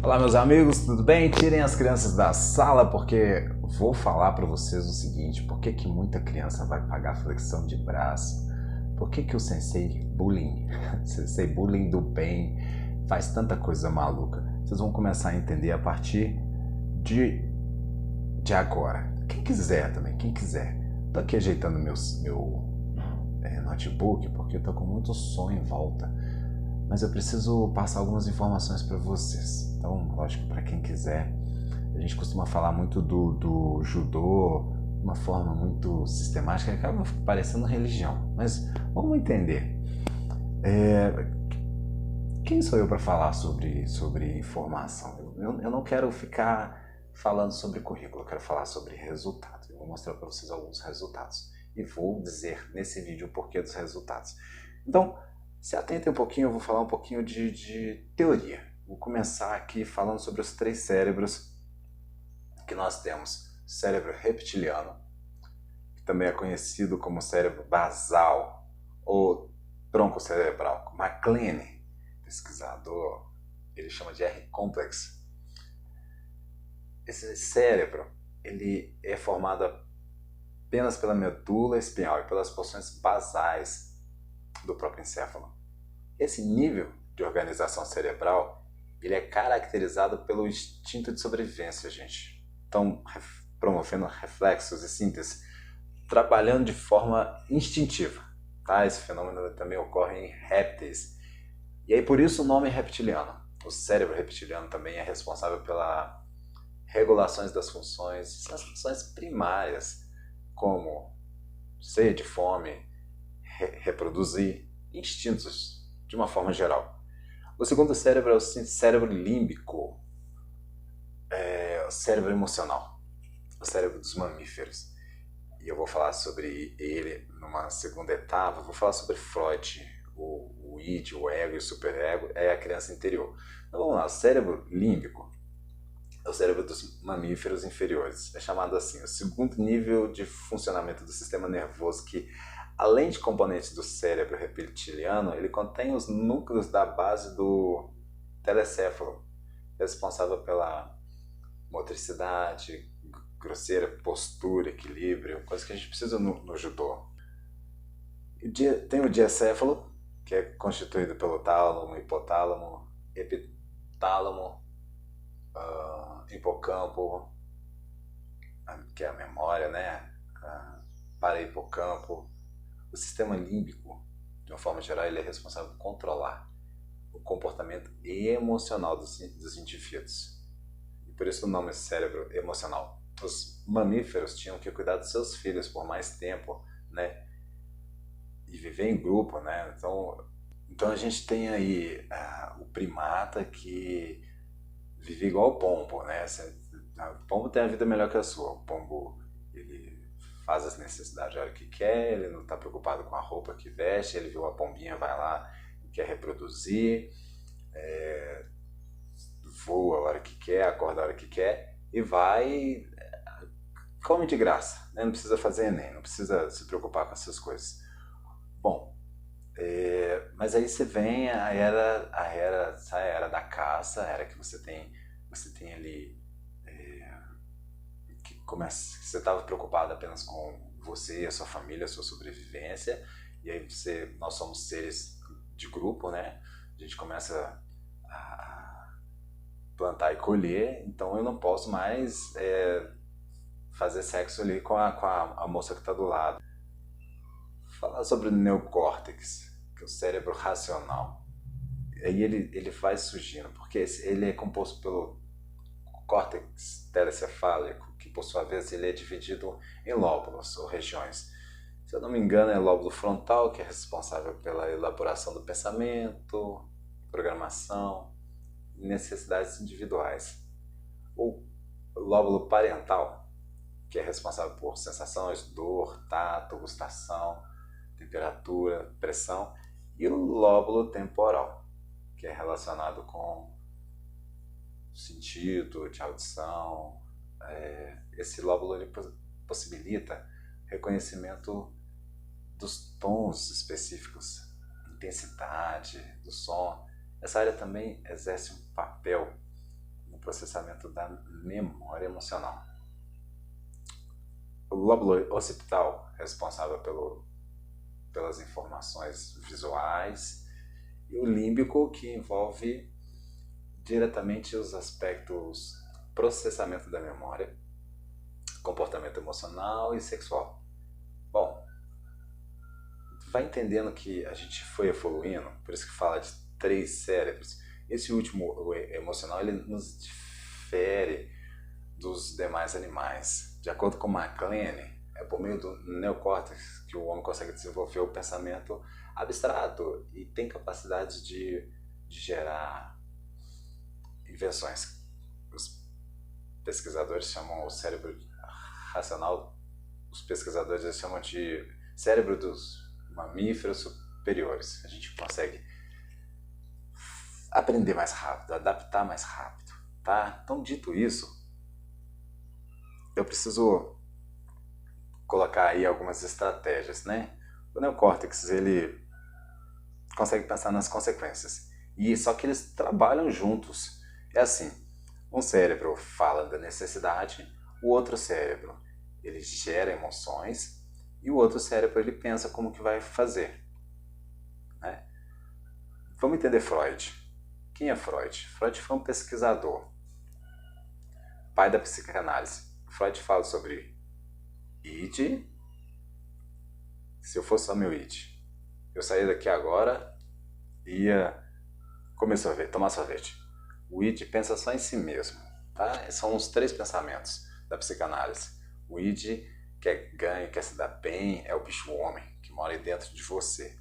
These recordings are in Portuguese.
Olá meus amigos, tudo bem? Tirem as crianças da sala porque vou falar para vocês o seguinte: por que muita criança vai pagar flexão de braço? Por que o sensei bullying do bem faz tanta coisa maluca? Vocês vão começar a entender a partir de agora. Quem quiser também, quem quiser. Tô aqui ajeitando meu notebook porque eu tô com muito som em volta. Mas eu preciso passar algumas informações para vocês. Então, lógico, para quem quiser, a gente costuma falar muito do judô de uma forma muito sistemática, que acaba parecendo religião. Mas vamos entender. Quem sou eu para falar sobre informação? Eu não quero ficar falando sobre currículo, eu quero falar sobre resultados. Eu vou mostrar para vocês alguns resultados. E vou dizer nesse vídeo o porquê dos resultados. Então, se atentem um pouquinho, eu vou falar um pouquinho de teoria. Vou começar aqui falando sobre os três cérebros que nós temos. Cérebro reptiliano, que também é conhecido como cérebro basal ou tronco cerebral. MacLean, pesquisador, ele chama de R-complex. Esse cérebro ele é formado apenas pela medula espinhal e pelas porções basais do próprio encéfalo. Esse nível de organização cerebral ele é caracterizado pelo instinto de sobrevivência, gente. Então, promovendo reflexos e síntese, trabalhando de forma instintiva. Tá? Esse fenômeno também ocorre em répteis. E aí, por isso o nome reptiliano. O cérebro reptiliano também é responsável pela regulações das funções, as funções primárias, como sede, fome, reproduzir, instintos de uma forma geral. O segundo cérebro é o cérebro límbico, o cérebro emocional, o cérebro dos mamíferos. E eu vou falar sobre ele numa segunda etapa. Vou falar sobre Freud, o id, o ego e o superego, é a criança interior. Então vamos lá, o cérebro límbico é o cérebro dos mamíferos inferiores. É chamado assim, o segundo nível de funcionamento do sistema nervoso que, além de componentes do cérebro reptiliano, ele contém os núcleos da base do telecéfalo, responsável pela motricidade, grosseira, postura, equilíbrio, coisa que a gente precisa no judô. Tem o diacéfalo, que é constituído pelo tálamo, hipotálamo, epitálamo, hipocampo, que é a memória, né? Para-hipocampo. O sistema límbico, de uma forma geral, ele é responsável por controlar o comportamento emocional dos indivíduos. E por isso o nome é cérebro emocional. Os mamíferos tinham que cuidar dos seus filhos por mais tempo, né? E viver em grupo, né? Então a gente tem aí o primata que vive igual o pombo, né? O pombo tem a vida melhor que a sua. O pombo, ele faz as necessidades a hora que quer, ele não está preocupado com a roupa que veste, ele viu a pombinha, vai lá e quer reproduzir, voa a hora que quer, acorda a hora que quer e vai, come de graça, né? Não precisa fazer Enem, não precisa se preocupar com essas coisas. Bom, mas aí você vem a era da caça, a era que você tem ali você estava preocupado apenas com você, a sua família, a sua sobrevivência, e aí nós somos seres de grupo, né? A gente começa a plantar e colher, então eu não posso mais fazer sexo ali com a moça que está do lado. Falar sobre o neocórtex, que é o cérebro racional. Aí ele vai surgindo, porque ele é composto pelo córtex telecefálico, que por sua vez ele é dividido em lóbulos ou regiões. Se eu não me engano, é o lóbulo frontal, que é responsável pela elaboração do pensamento, programação e necessidades individuais. O lóbulo parietal, que é responsável por sensações, dor, tato, gustação, temperatura, pressão, e o lóbulo temporal, que é relacionado com sentido, de audição. Esse lóbulo ele possibilita reconhecimento dos tons específicos, intensidade do som. Essa área também exerce um papel processamento da memória emocional. O lóbulo occipital, responsável pelas informações visuais, e o límbico, que envolve diretamente os aspectos processamento da memória, comportamento emocional e sexual. Bom, vai entendendo que a gente foi evoluindo, por isso que fala de 3 cérebros. Esse último, o emocional, ele nos difere dos demais animais. De acordo com MacLean, é por meio do neocórtex que o homem consegue desenvolver o pensamento abstrato e tem capacidade de gerar invenções. Os pesquisadores chamam o cérebro racional, os pesquisadores chamam de cérebro dos mamíferos superiores. A gente consegue aprender mais rápido, adaptar mais rápido, tá? Então, dito isso, eu preciso colocar aí algumas estratégias, né? O neocórtex, ele consegue pensar nas consequências, e só que eles trabalham juntos. É assim, um cérebro fala da necessidade, o outro cérebro ele gera emoções e o outro cérebro ele pensa como que vai fazer, né? Vamos entender Freud. Quem é Freud? Freud foi um pesquisador, pai da psicanálise. Freud fala sobre id. Se eu fosse só meu id, eu saía daqui agora e ia comer sorvete, tomar sorvete. O id pensa só em si mesmo, tá? São os 3 pensamentos da psicanálise. O id quer ganho, quer se dar bem, é o bicho-homem que mora aí dentro de você.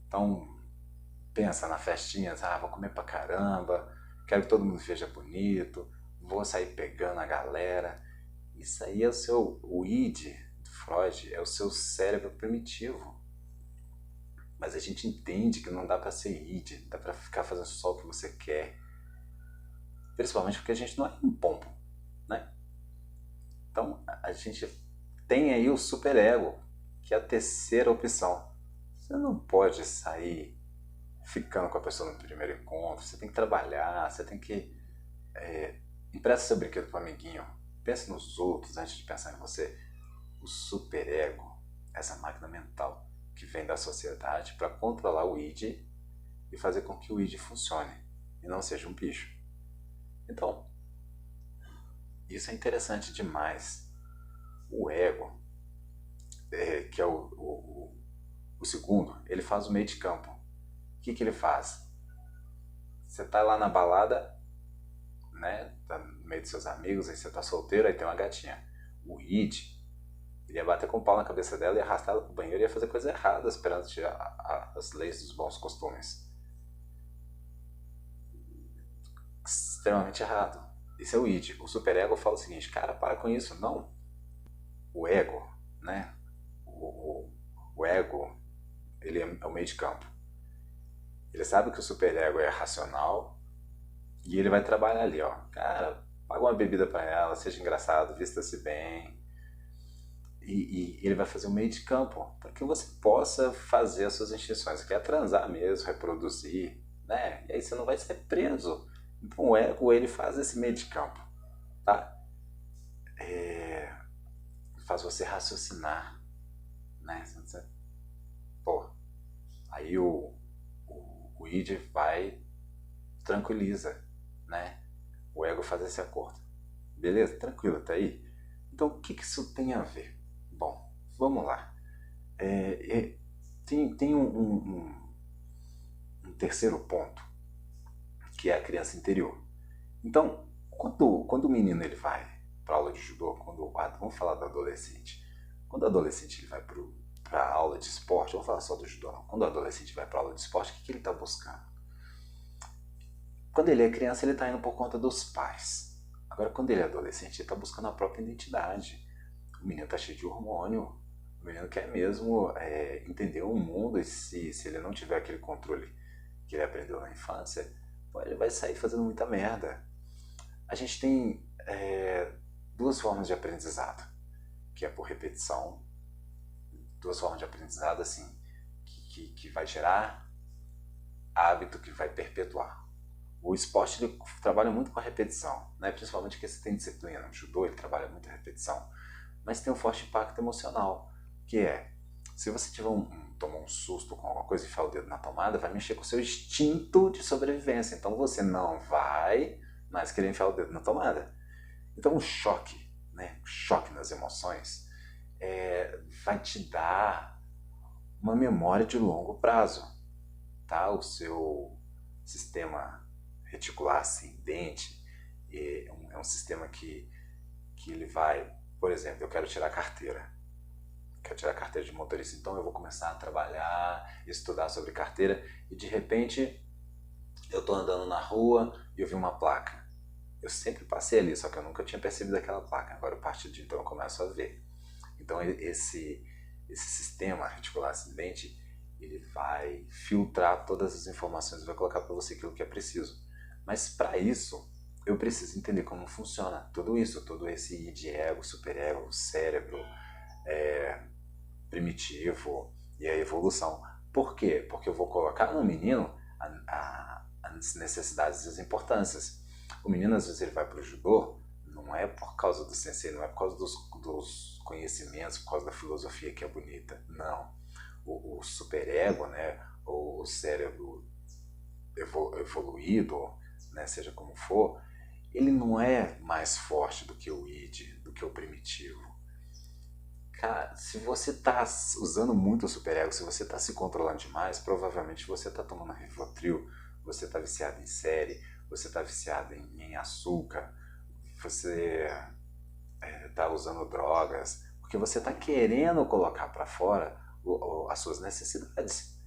Então, pensa na festinha, vou comer pra caramba, quero que todo mundo veja bonito, vou sair pegando a galera. Isso aí é o id do Freud, é o seu cérebro primitivo. Mas a gente entende que não dá pra ser id, dá pra ficar fazendo só o que você quer. Principalmente porque a gente não é um pombo, né? Então, a gente tem aí o superego, que é a terceira opção. Você não pode sair ficando com a pessoa no primeiro encontro, você tem que trabalhar, você tem que... empresta seu brinquedo para o amiguinho, pense nos outros antes de pensar em você. O superego, essa máquina mental que vem da sociedade para controlar o id e fazer com que o id funcione e não seja um bicho. Então, isso é interessante demais. O ego, que é o segundo, ele faz o meio de campo. O que ele faz? Você tá lá na balada, né? Tá no meio dos seus amigos, aí você tá solteiro, aí tem uma gatinha. O id, ele ia bater com o pau na cabeça dela e arrastar ela pro banheiro e ia fazer coisa errada, esperando as leis dos bons costumes. Extremamente errado. Esse é o id. O superego fala o seguinte: cara, para com isso. Não. O ego, né? O ego, ele é o meio de campo. Ele sabe que o superego é racional e ele vai trabalhar ali, ó. Cara, paga uma bebida para ela, seja engraçado, vista-se bem. E ele vai fazer um meio de campo para que você possa fazer as suas instinções, que é transar mesmo, reproduzir, né? E aí você não vai ser preso. Então o ego, ele faz esse meio de campo, tá? Faz você raciocinar, né? Pô, aí o id vai, tranquiliza, né? O ego faz esse acordo. Beleza? Tranquilo, tá aí? Então o que isso tem a ver? Bom, vamos lá. Tem um terceiro ponto, que é a criança interior. Então, quando o menino ele vai para aula de judô, vamos falar do adolescente. Quando o adolescente ele vai para a aula de esporte, vamos falar só do judô não. Quando o adolescente vai para a aula de esporte, o que ele está buscando? Quando ele é criança, ele está indo por conta dos pais. Agora, quando ele é adolescente, ele está buscando a própria identidade. O menino está cheio de hormônio. O menino quer mesmo entender o mundo, e se ele não tiver aquele controle que ele aprendeu na infância, ele vai sair fazendo muita merda. A gente tem 2 formas de aprendizado, que é por repetição. 2 formas de aprendizado assim, que vai gerar hábito, que vai perpetuar. O esporte ele trabalha muito com a repetição, né? Principalmente porque você tem disciplina. O judô ele trabalha muito a repetição. Mas tem um forte impacto emocional, que é, se você tiver tomar um susto com alguma coisa e enfiar o dedo na tomada, vai mexer com o seu instinto de sobrevivência. Então você não vai mais querer enfiar o dedo na tomada. Então o choque, né? O choque nas emoções, vai te dar uma memória de longo prazo, tá? O seu sistema reticular ascendente é um sistema que ele vai, por exemplo, eu quero tirar a carteira. Quero tirar a carteira de motorista, então eu vou começar a trabalhar, estudar sobre carteira e de repente eu estou andando na rua e eu vi uma placa. Eu sempre passei ali, só que eu nunca tinha percebido aquela placa. Agora, a partir de então, eu começo a ver. Então, esse sistema reticular ascendente, ele vai filtrar todas as informações e vai colocar para você aquilo que é preciso. Mas, para isso, eu preciso entender como funciona tudo isso, todo esse id, ego, superego, cérebro, primitivo e a evolução. Por quê? Porque eu vou colocar no menino as necessidades e as importâncias. O menino, às vezes, ele vai para o judô, não é por causa do sensei, não é por causa dos conhecimentos, por causa da filosofia que é bonita. Não. O superego, né, o cérebro evoluído, né, seja como for, ele não é mais forte do que o id, do que o primitivo. Cara, se você está usando muito o superego, se você está se controlando demais, provavelmente você está tomando Rivotril, você está viciado em série, você está viciado em açúcar, você está usando drogas, porque você está querendo colocar para fora as suas necessidades.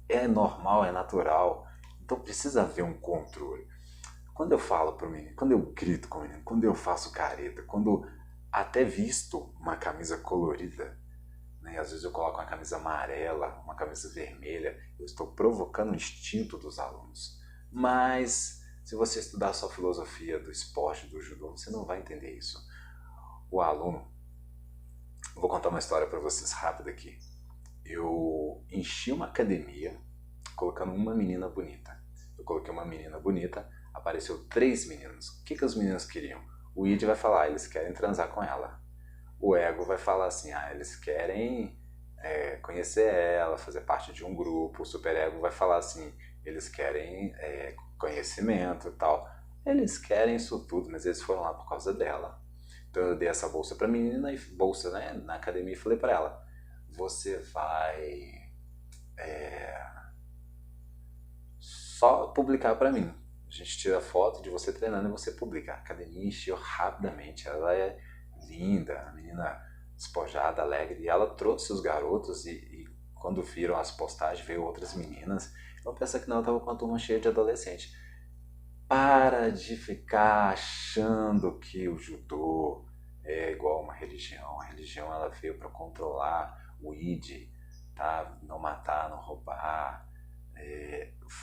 É normal, é natural, então precisa haver um controle. Quando eu falo para o menino, quando eu grito com o menino, quando eu faço careta, quando até visto uma camisa colorida, né? Às vezes eu coloco uma camisa amarela, uma camisa vermelha, eu estou provocando o instinto dos alunos. Mas se você estudar só filosofia do esporte, do judô, você não vai entender isso. O aluno, vou contar uma história para vocês rápida aqui. Eu enchi uma academia colocando uma menina bonita. Eu coloquei uma menina bonita, apareceu 3 meninos. O que os meninos queriam? O id vai falar, eles querem transar com ela. O ego vai falar assim, eles querem conhecer ela, fazer parte de um grupo. O superego vai falar assim, eles querem conhecimento e tal. Eles querem isso tudo, mas eles foram lá por causa dela. Então eu dei essa bolsa pra menina, bolsa, né, na academia, e falei pra ela, você vai só publicar pra mim. A gente tira foto de você treinando e você publica. A academia encheu rapidamente, ela é linda, a menina despojada, alegre, e ela trouxe os garotos e quando viram as postagens veio outras meninas. Então pensa que não, eu tava com uma turma cheia de adolescente. Para de ficar achando que o judô é igual uma religião. A religião ela veio para controlar o id, tá? Não matar, não roubar,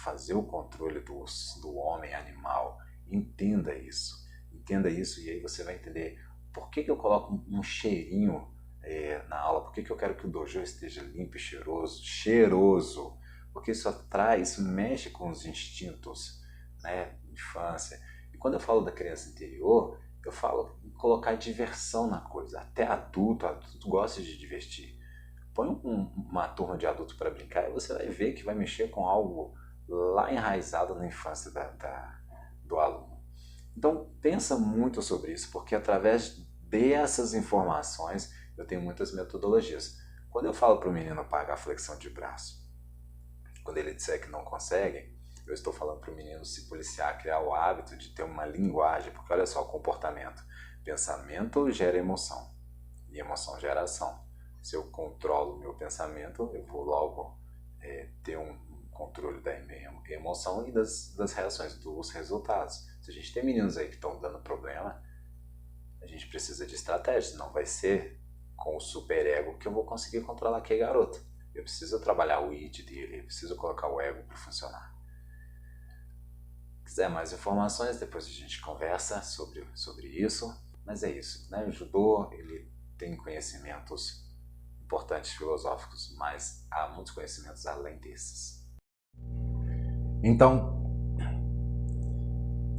fazer o controle do homem animal. Entenda isso. Entenda isso e aí você vai entender por que eu coloco um cheirinho na aula, por que eu quero que o dojo esteja limpo e cheiroso. Cheiroso! Porque isso atrai, isso mexe com os instintos, né? Infância. E quando eu falo da criança interior, eu falo em colocar diversão na coisa. Até adulto gosta de divertir. Põe uma turma de adultos para brincar e você vai ver que vai mexer com algo lá enraizado na infância do aluno. Então pensa muito sobre isso, porque através dessas informações eu tenho muitas metodologias. Quando eu falo para o menino pagar a flexão de braço, quando ele disser que não consegue, eu estou falando para o menino se policiar, criar o hábito de ter uma linguagem, porque olha só, comportamento. Pensamento gera emoção, e emoção gera ação. Se eu controlo o meu pensamento, eu vou logo ter um controle da minha emoção e das reações, dos resultados. Se a gente tem meninos aí que estão dando problema, a gente precisa de estratégias, não vai ser com o superego que eu vou conseguir controlar aquele garoto. Eu preciso trabalhar o id dele, eu preciso colocar o ego para funcionar. Se quiser mais informações, depois a gente conversa sobre isso. Mas é isso, né? O judô ele tem conhecimentos importantes filosóficos, mas há muitos conhecimentos além desses. Então,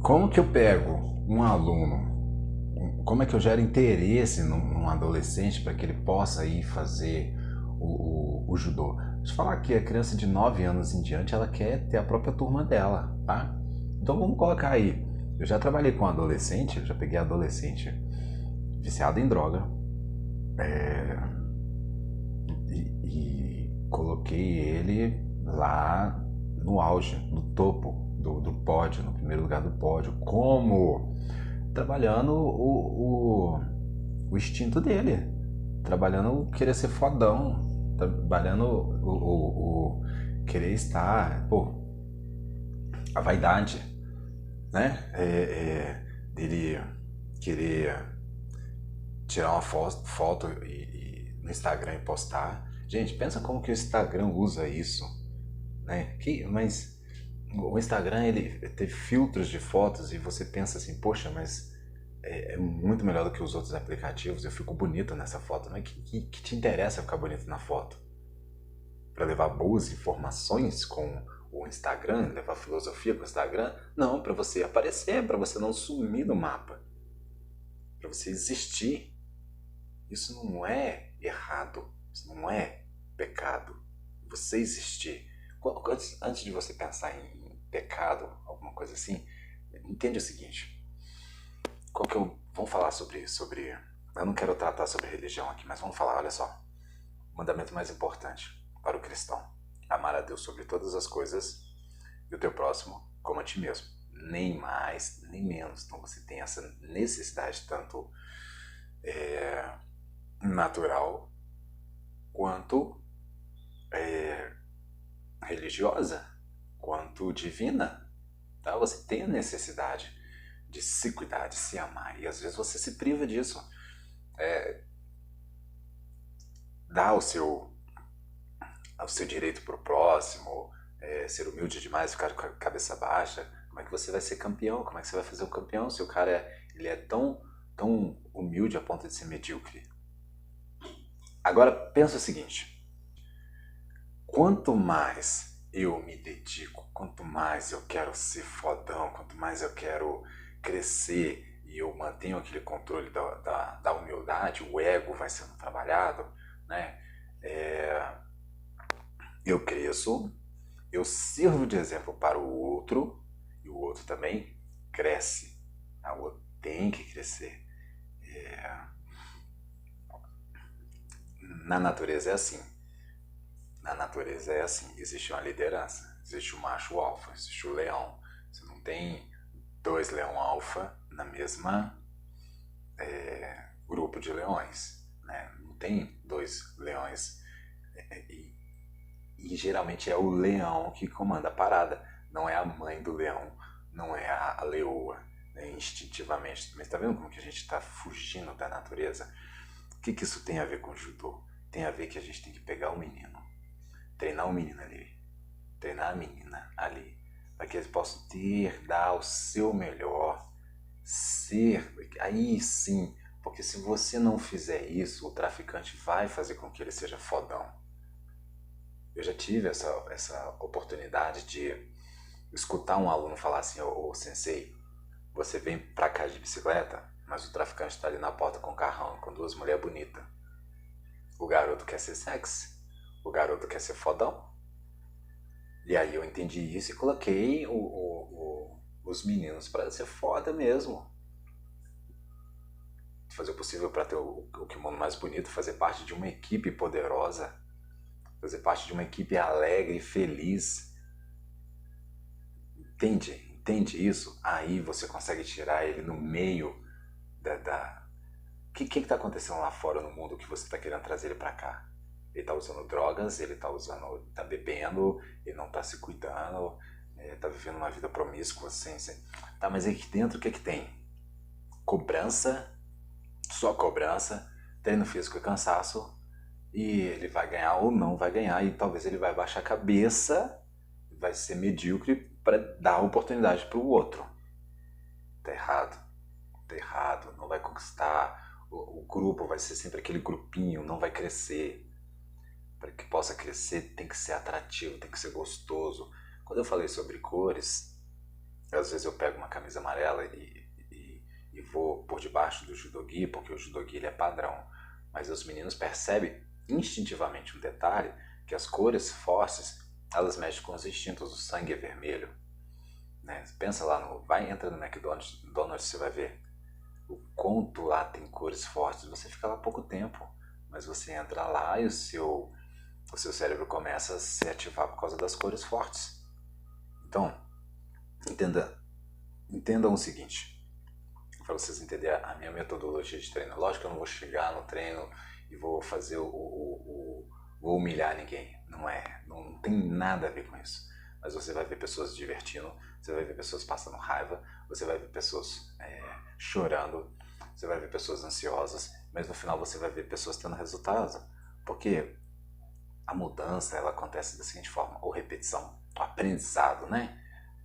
Como que eu pego um aluno, como é que eu gero interesse num adolescente para que ele possa ir fazer o judô? Deixa eu falar que a criança de 9 anos em diante, ela quer ter a própria turma dela, tá? Então vamos colocar aí. Eu já trabalhei com adolescente, eu já peguei adolescente viciado em droga, e coloquei ele lá no auge, no topo do pódio, no primeiro lugar do pódio. Como? Trabalhando o instinto dele, trabalhando querer ser fodão, trabalhando o querer estar, pô, a vaidade, né? Dele querer tirar uma foto no Instagram e postar. Gente, pensa como que o Instagram usa isso, né? Mas o Instagram, ele tem filtros de fotos e você pensa assim, poxa, mas é muito melhor do que os outros aplicativos, eu fico bonito nessa foto. Mas que te interessa ficar bonito na foto? Para levar boas informações com o Instagram, levar filosofia com o Instagram? Não, para você aparecer, para você não sumir no mapa, para você existir. Isso não é errado, isso não é pecado. Você existir. Antes de você pensar em pecado, alguma coisa assim, entende o seguinte. Vamos falar sobre. Eu não quero tratar sobre religião aqui, mas vamos falar, olha só. O mandamento mais importante para o cristão: amar a Deus sobre todas as coisas e o teu próximo como a ti mesmo. Nem mais, nem menos. Então você tem essa necessidade tanto natural quanto religiosa, quanto divina. Tá? Você tem a necessidade de se cuidar, de se amar. E às vezes você se priva disso. Dá o seu direito pro próximo, ser humilde demais, ficar com a cabeça baixa. Como é que você vai ser campeão? Como é que você vai fazer um campeão se o cara ele é tão humilde a ponto de ser medíocre? Agora pensa o seguinte: quanto mais eu me dedico, quanto mais eu quero ser fodão, quanto mais eu quero crescer e eu mantenho aquele controle da humildade, o ego vai sendo trabalhado, né? Eu cresço, eu sirvo de exemplo para o outro e o outro também cresce. O outro tem que crescer. Na natureza é assim. Na natureza é assim. Existe uma liderança, existe o macho alfa, existe o leão. Você não tem 2 leão alfa na mesma grupo de leões, né? Não tem 2 leões e geralmente é o leão que comanda a parada, não é a mãe do leão, não é a leoa, né? Instintivamente. Mas tá vendo como que a gente está fugindo da natureza? O que isso tem a ver com o judô? Tem a ver que a gente tem que pegar o menino, treinar o menino ali, treinar a menina ali, para que eles possam dar o seu melhor, ser, aí sim, porque se você não fizer isso, o traficante vai fazer com que ele seja fodão. Eu já tive essa oportunidade de escutar um aluno falar assim: ô sensei, você vem pra cá de bicicleta, mas o traficante está ali na porta com um carrão, com 2 mulheres bonitas. O garoto quer ser sexy, o garoto quer ser fodão. E aí eu entendi isso e coloquei os meninos para ser foda mesmo. Fazer o possível para ter o kimono mais bonito, fazer parte de uma equipe poderosa, fazer parte de uma equipe alegre e feliz. Entende isso? Aí você consegue tirar ele no meio O que está acontecendo lá fora no mundo que você está querendo trazer ele para cá? Ele está usando drogas, ele está bebendo, ele não está se cuidando, está vivendo uma vida promíscua, sem... Tá, mas aqui dentro o que tem? Cobrança, só cobrança, treino físico e cansaço, e ele vai ganhar ou não vai ganhar, e talvez ele vai baixar a cabeça, vai ser medíocre para dar oportunidade para o outro. Tá errado, não vai conquistar. O grupo vai ser sempre aquele grupinho, não vai crescer. Para que possa crescer tem que ser atrativo, tem que ser gostoso. Quando eu falei sobre cores, Às vezes eu pego uma camisa amarela e vou por debaixo do judogi, porque o judogi ele é padrão. Mas os meninos percebem instintivamente um detalhe, que as cores fortes, elas mexem com os instintos, o sangue é vermelho. Né? Pensa lá, entra no McDonald's, você vai ver o quanto lá tem cores fortes. Você fica lá pouco tempo, mas você entra lá e o seu cérebro começa a se ativar por causa das cores fortes. Então, entendam o seguinte, para vocês entenderem a minha metodologia de treino. Lógico que eu não vou chegar no treino e vou fazer vou humilhar ninguém. Não tem nada a ver com isso. Mas você vai ver pessoas divertindo, você vai ver pessoas passando raiva, você vai ver pessoas chorando, você vai ver pessoas ansiosas, mas no final você vai ver pessoas tendo resultado. Porque a mudança ela acontece da seguinte forma, ou repetição, o aprendizado, né?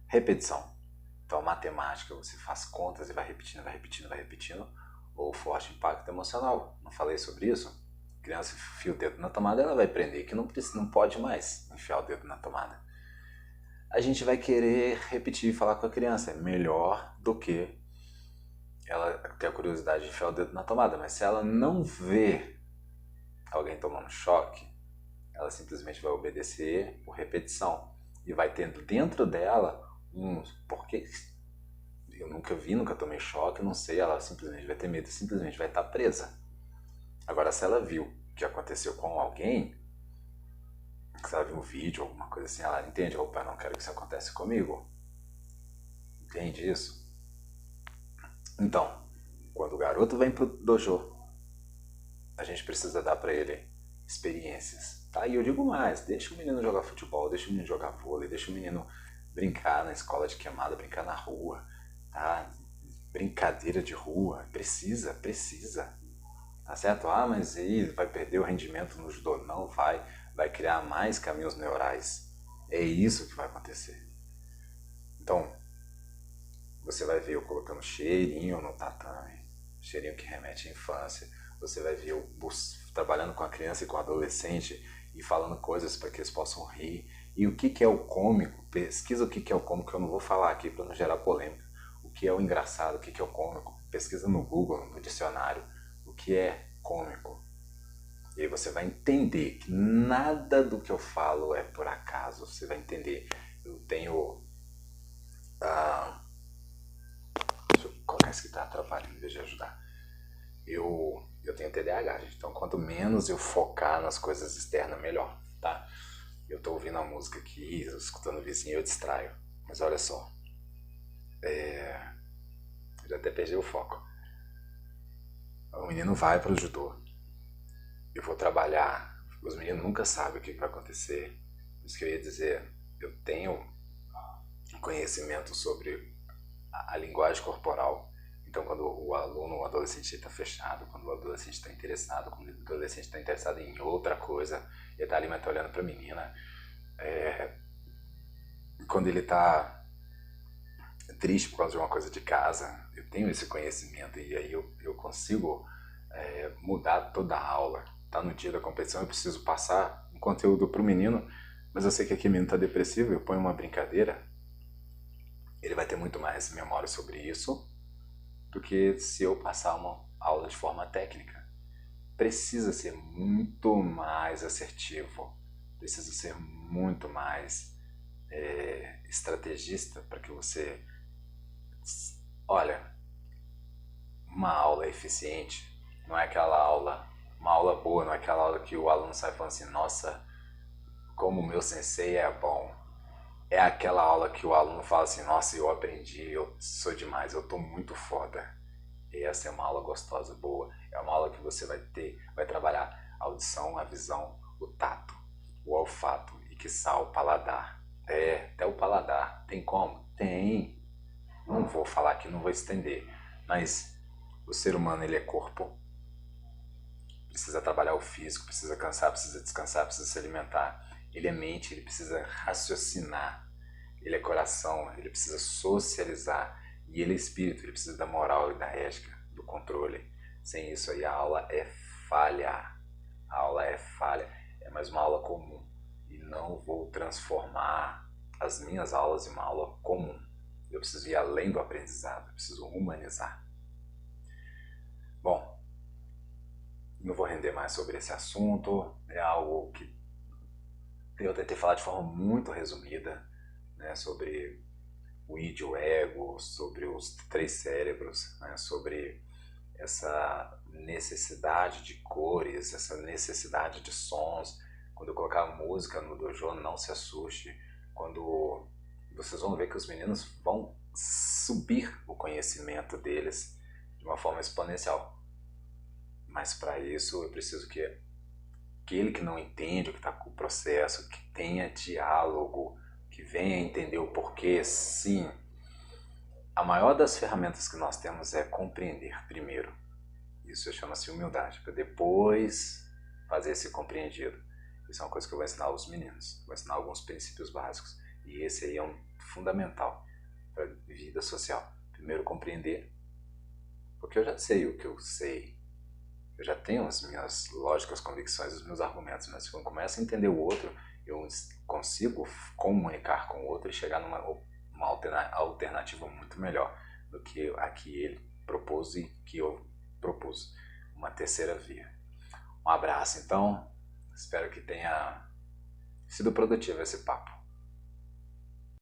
Repetição. Então, matemática, você faz contas e vai repetindo, vai repetindo, vai repetindo, ou forte impacto emocional. Não falei sobre isso? Criança enfia o dedo na tomada, ela vai aprender que não pode mais enfiar o dedo na tomada. A gente vai querer repetir e falar com a criança, é melhor do que ela ter a curiosidade de enfiar o dedo na tomada, mas se ela não vê alguém tomando choque, ela simplesmente vai obedecer por repetição e vai tendo dentro dela porque eu nunca tomei choque, não sei, ela simplesmente vai ter medo, simplesmente vai estar presa. Agora, se ela viu o que aconteceu com alguém, se ela viu um vídeo, alguma coisa assim, ela entende, opa, não quero que isso aconteça comigo. Entende isso? Então, quando o garoto vem pro dojo, a gente precisa dar para ele experiências, tá? E eu digo mais, deixa o menino jogar futebol, deixa o menino jogar vôlei, deixa o menino brincar na escola de queimada, brincar na rua, tá? Brincadeira de rua, precisa, tá certo? Ah, mas aí vai perder o rendimento no judô. Não vai criar mais caminhos neurais. É isso que vai acontecer. Então, você vai ver eu colocando cheirinho no tatame, cheirinho que remete à infância. Você vai ver eu trabalhando com a criança e com o adolescente e falando coisas para que eles possam rir. E o que é o cômico? Pesquisa o que é o cômico, que eu não vou falar aqui para não gerar polêmica. O que é o engraçado, o que é o cômico? Pesquisa no Google, no dicionário, o que é cômico. E aí você vai entender que nada do que eu falo é por acaso. Você vai entender. Eu tenho... deixa eu colocar isso que está atrapalhando em vez de ajudar. Eu tenho TDAH, gente. Então, quanto menos eu focar nas coisas externas, melhor, tá? Eu tô ouvindo a música aqui, escutando o vizinho, eu distraio. Mas olha só. Eu já até perdi o foco. O menino vai pro judô. Eu vou trabalhar. Os meninos nunca sabem o que vai acontecer. Isso que eu ia dizer. Eu tenho conhecimento sobre a linguagem corporal. Então, quando o aluno, o adolescente está fechado, quando o adolescente está interessado, quando o adolescente está interessado em outra coisa, ele está ali, mas está olhando para a menina. Quando ele está triste por causa de uma coisa de casa, eu tenho esse conhecimento e aí eu consigo mudar toda a aula. Tá no dia da competição, eu preciso passar um conteúdo para o menino, mas eu sei que aquele menino está depressivo, eu ponho uma brincadeira, ele vai ter muito mais memória sobre isso do que se eu passar uma aula de forma técnica. Precisa ser muito mais assertivo, precisa ser muito mais estrategista para que você... Olha, uma aula eficiente não é aquela aula, uma aula boa, não é aquela aula que o aluno sai falando assim, nossa, como o meu sensei é bom. É aquela aula que o aluno fala assim, nossa, eu aprendi, eu sou demais, eu tô muito foda. E essa é uma aula gostosa, boa. É uma aula que você vai trabalhar a audição, a visão, o tato, o olfato e quiçá o paladar. Até o paladar. Tem como? Tem. Não vou falar aqui, não vou estender. Mas o ser humano, ele é corpo. Precisa trabalhar o físico, precisa cansar, precisa descansar, precisa se alimentar. Ele é mente, ele precisa raciocinar. Ele é coração, ele precisa socializar. E ele é espírito, ele precisa da moral e da ética, do controle. Sem isso aí a aula é falha. A aula é falha. É mais uma aula comum. E não vou transformar as minhas aulas em uma aula comum. Eu preciso ir além do aprendizado, eu preciso humanizar. Bom, não vou render mais sobre esse assunto, é algo que eu tentei falar de forma muito resumida, né, sobre o id e o ego, sobre os 3 cérebros, né, sobre essa necessidade de cores, essa necessidade de sons. Quando eu colocar música no dojo, não se assuste. Quando vocês vão ver que os meninos vão subir o conhecimento deles de uma forma exponencial. Mas para isso eu preciso que aquele que não entende o que está com o processo, que tenha diálogo, que venha entender o porquê, sim. A maior das ferramentas que nós temos é compreender primeiro. Isso chama-se humildade, para depois fazer ser compreendido. Isso é uma coisa que eu vou ensinar aos meninos. Vou ensinar alguns princípios básicos. E esse aí é um fundamental para a vida social. Primeiro compreender, porque eu já sei o que eu sei. Eu já tenho as minhas lógicas, convicções, os meus argumentos, mas quando eu começo a entender o outro, eu consigo comunicar com o outro e chegar numa uma alternativa muito melhor do que a que ele propôs e que eu propus. Uma terceira via. Um abraço, então. Espero que tenha sido produtivo esse papo.